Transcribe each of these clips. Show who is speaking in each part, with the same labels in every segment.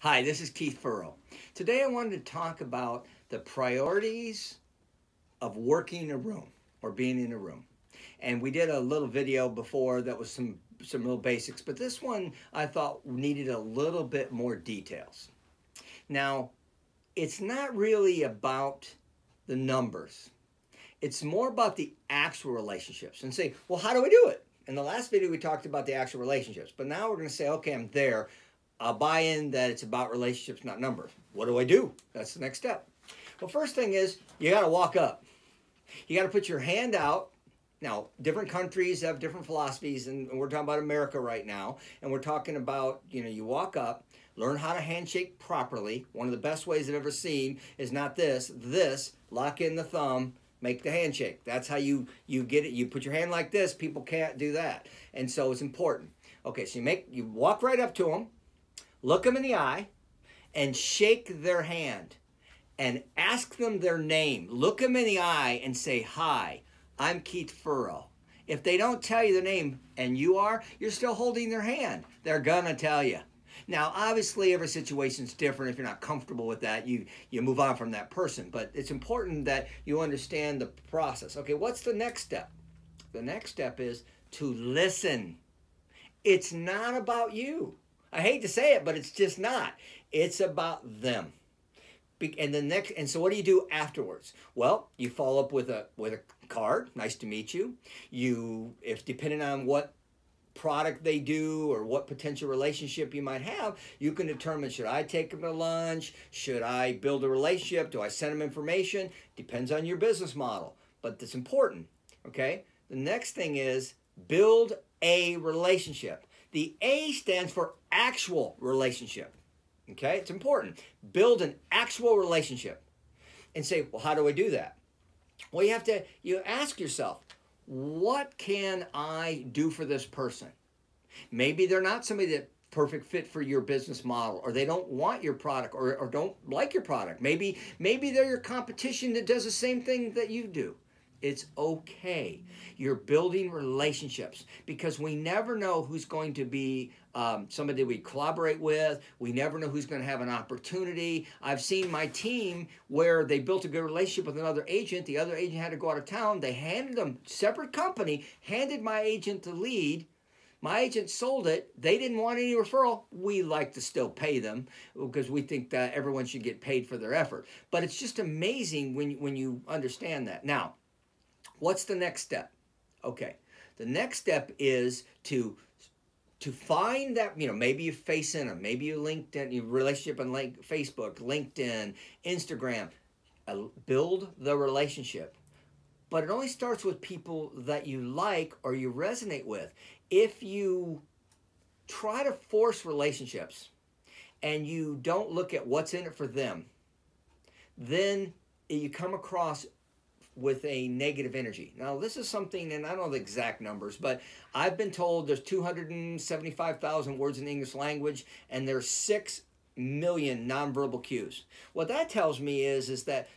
Speaker 1: Hi, this is Keith Furrow. Today I wanted to talk about the priorities of working in a room or being in a room. And we did a little video before that was some real basics, but this one I thought needed a little bit more details. Now, it's not really about the numbers. It's more about the actual relationships and say, well, how do I do it? In the last video, we talked about the actual relationships, but now we're going to say, okay, I'm there. I'll buy in that it's about relationships, not numbers. What do I do? That's the next step. Well, first thing is you got to walk up. You got to put your hand out. Now, different countries have different philosophies, and we're talking about America right now, and we're talking about, you walk up, learn how to handshake properly. One of the best ways I've ever seen is not this, lock in the thumb, make the handshake. That's how you get it. You put your hand like this, people can't do that. And so it's important. Okay, so you walk right up to them, look them in the eye, and shake their hand, and ask them their name. Look them in the eye and say, hi, I'm Keith Furrow. If they don't tell you the name, and you're still holding their hand. They're gonna tell you. Now, obviously, every situation's different. If you're not comfortable with that, you move on from that person. But it's important that you understand the process. Okay, what's the next step? The next step is to listen. It's not about you. I hate to say it, but it's just not. It's about them. And so what do you do afterwards? Well, you follow up with a card. Nice to meet you. If depending on what product they do or what potential relationship you might have, you can determine, should I take them to lunch? Should I build a relationship? Do I send them information? Depends on your business model, but it's important, okay? The next thing is build a relationship. The A stands for actual relationship, okay? It's important. Build an actual relationship and say, well, how do I do that? Well, you ask yourself, what can I do for this person? Maybe they're not somebody that perfect fit for your business model, or they don't want your product or don't like your product. Maybe they're your competition that does the same thing that you do. It's okay. You're building relationships because we never know who's going to be somebody we collaborate with. We never know who's going to have an opportunity. I've seen my team where they built a good relationship with another agent. The other agent had to go out of town. They handed them, separate company, handed my agent the lead. My agent sold it. They didn't want any referral. We like to still pay them because we think that everyone should get paid for their effort. But it's just amazing when you understand that. Now, what's the next step? Okay, the next step is to find that, maybe you face in them, maybe you LinkedIn, your relationship on Facebook, LinkedIn, Instagram, build the relationship. But it only starts with people that you like or you resonate with. If you try to force relationships and you don't look at what's in it for them, then you come across with a negative energy. Now, this is something, and I don't know the exact numbers, but I've been told there's 275,000 words in the English language, and there's 6 million nonverbal cues. What that tells me is that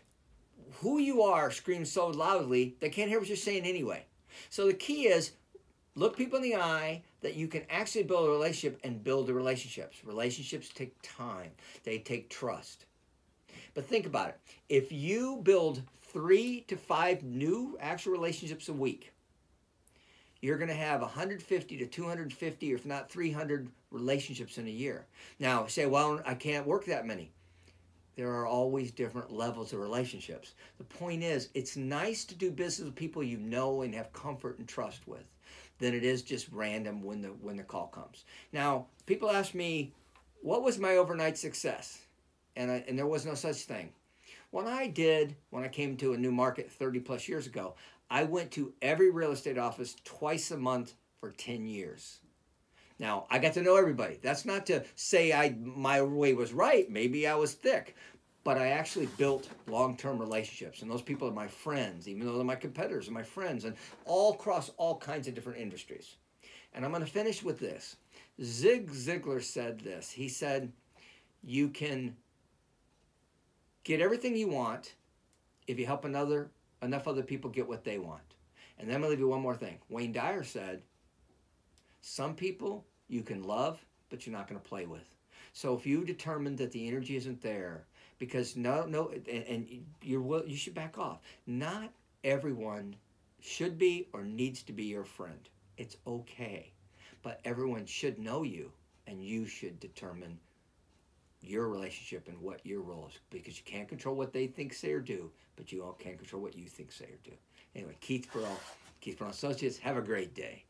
Speaker 1: who you are screams so loudly, they can't hear what you're saying anyway. So the key is, look people in the eye that you can actually build a relationship and build the relationships. Relationships take time. They take trust. But think about it. If you build 3 to 5 new actual relationships a week, you're going to have 150 to 250, or if not 300 relationships in a year. Now, say, well, I can't work that many. There are always different levels of relationships. The point is, it's nice to do business with people you know and have comfort and trust with than it is just random when the call comes. Now, people ask me, what was my overnight success? And there was no such thing. When I came to a new market 30 plus years ago, I went to every real estate office twice a month for 10 years. Now, I got to know everybody. That's not to say my way was right. Maybe I was thick. But I actually built long-term relationships. And those people are my friends, even though they're my competitors and my friends, and all across all kinds of different industries. And I'm going to finish with this. Zig Ziglar said this. He said, you can get everything you want if you help enough other people get what they want. And then I'm going to leave you one more thing. Wayne Dyer said, some people you can love but you're not going to play with. So if you determine that the energy isn't there, because and you should back off. Not everyone should be or needs to be your friend. It's okay, but everyone should know you, and you should determine your relationship and what your role is, because you can't control what they think, say, or do, but you all can control what you think, say, or do. Anyway, Keith Furrow, Associates, have a great day.